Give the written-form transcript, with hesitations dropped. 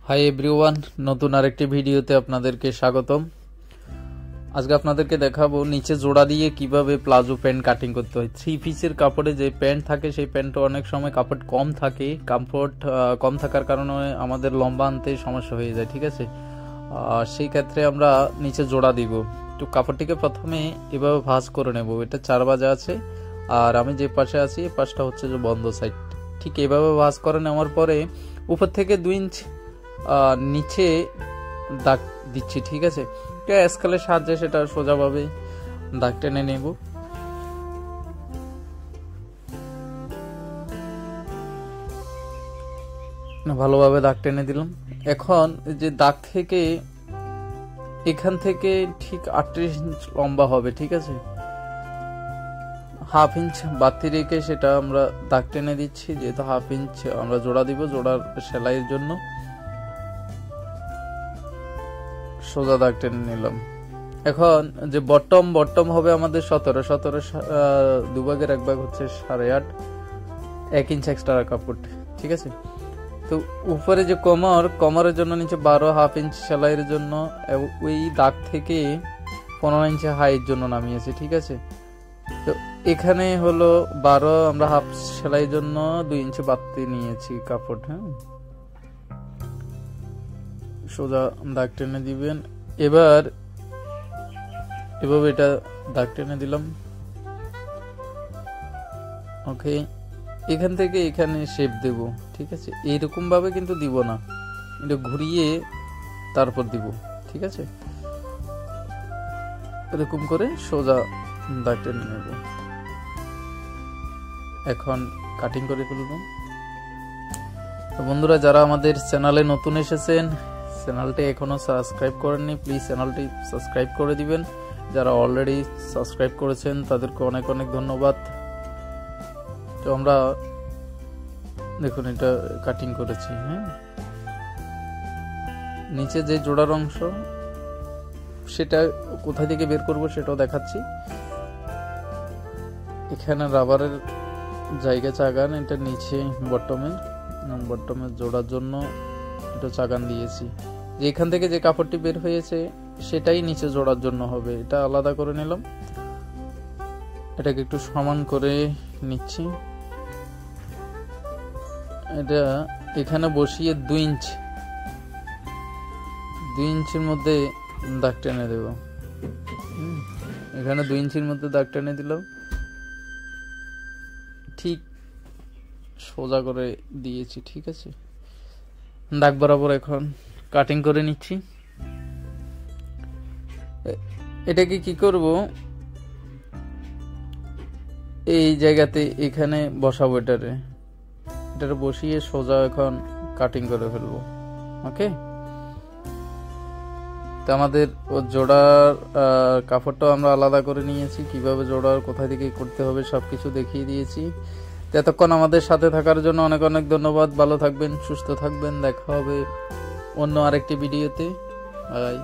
Hi everyone, নতুন আরেকটি ভিডিওতে আপনাদেরকে স্বাগতম। আজকে আপনাদেরকে দেখাবো নিচে জোড়া দিয়ে কিভাবে প্লাজো প্যান্ট কাটিং করতে হয়। 3 পিসের কাপড়ে যে প্যান্ট থাকে সেই প্যান্টটা অনেক সময় কাপড় কম থাকে, কমফোর্ট কম থাকার কারণে আমাদের লম্বা আনতে সমস্যা হয়ে যায়, ঠিক আছে। সেই ক্ষেত্রে আমরা নিচে জোড়া দিব। তো কাপড়টিকে প্রথমে এভাবে ভাঁজ করে নেব। এটা 4 বাজা আছে আর আমি যে পাশে আছি এই পাশটা হচ্ছে যে বন্ধ সাইড। ঠিক এভাবে ভাঁজ করে নেওয়ার পরে উপর থেকে 2 ইঞ্চ নিচে দাগ দিচ্ছি, ঠিক আছে। স্কেলের সাহায্যে সেটা সোজাভাবে দাগ টেনে নেব। ভালোভাবে দাগ টেনে দিলাম। এখন যে দাগ থেকে এখান থেকে ঠিক 38 ইঞ্চ লম্বা হবে, ঠিক আছে। হাফ ইঞ্চ বাড়তি রেখে সেটা আমরা দাগ টেনে দিচ্ছি, যেহেতু হাফ ইঞ্চ আমরা জোড়া দিব। জোড়ার সেলাইয়ের জন্য সোজা দাগ টেনে নিলাম। এখন যে বটম হবে আমাদের 17 দুভাগের এক ভাগ হচ্ছে 8.5, 1 ইঞ্চ এক্সট্রা কাপড়, ঠিক আছে। তো উপরে যে কোমরের জন্য নিচে 12, হাফ ইঞ্চ সেলাইয়ের জন্য ওই দাগ থেকে 15 ইঞ্চি হাইয়ের জন্য নামিয়েছি, ঠিক আছে। তো এখানে হলো 12, আমরা হাফ সেলাইয়ের জন্য 2 ইঞ্চি বাড়তি নিয়েছি কাপড়। হ্যাঁ, সোজা দাগ টেনে দিবেন। এবার এভাবে এটা দাগ টেনে দিলাম। ওকে, এখান থেকে এখানে শেপ দেব, ঠিক আছে। এইরকম ভাবে কিন্তু দিব না, এটা ঘুরিয়ে তারপর দিব, ঠিক আছে। এরকম করে সোজা দাগ টেনে নেব। এখন কাটিং করে ফেলব। তো বন্ধুরা, যারা আমাদের চ্যানেলে নতুন এসেছেন, চ্যানেলটি এখনো সাবস্ক্রাইব করেননি, প্লিজ চ্যানেলটি সাবস্ক্রাইব করে দিবেন। যারা অলরেডি সাবস্ক্রাইব করেছেন তাদেরকে অনেক অনেক ধন্যবাদ। তো আমরা দেখুন এটা কাটিং করেছি। হ্যাঁ, নিচে যে জোড়ার অংশ সেটা কোথা থেকে বের করব সেটাও দেখাচ্ছি। এখানে রাবারের জায়গা চাগান, এটা নিচে বটমের জোড়ার জন্য এটা চাগান দিয়েছি। যে এখান থেকে যে কাপড়টি বের হয়েছে সেটাই নিচে জোড়ার জন্য হবে, এটা আলাদা করে নিলাম। এটাকে একটু সমান করে নিচ্ছি। এটা এখানে বসিয়ে 2 ইঞ্চির মধ্যে দাগ টেনে দেব। এখানে 2 ইঞ্চির মধ্যে দাগ টেনে দিলাম, ঠিক সোজা করে দিয়েছি, ঠিক আছে। দাগ বরাবর এখন কাটিং করে নিচ্ছি। এটাকে কি করব, এই জায়গাতে এখানে বসাবো। এটারে বসিয়ে সোজা এখন কাটিং করে ফেলবো। ওকে, তো আমাদের জোড়ার কাপড়টাও আমরা আলাদা করে নিয়েছি। কিভাবে জোড়ার কোথা থেকে করতে হবে সবকিছু দেখিয়ে দিয়েছি। এতক্ষণ আমাদের সাথে থাকার জন্য অনেক অনেক ধন্যবাদ। ভালো থাকবেন, সুস্থ থাকবেন। দেখা হবে অন্য আরেকটি ভিডিওতে। বাই।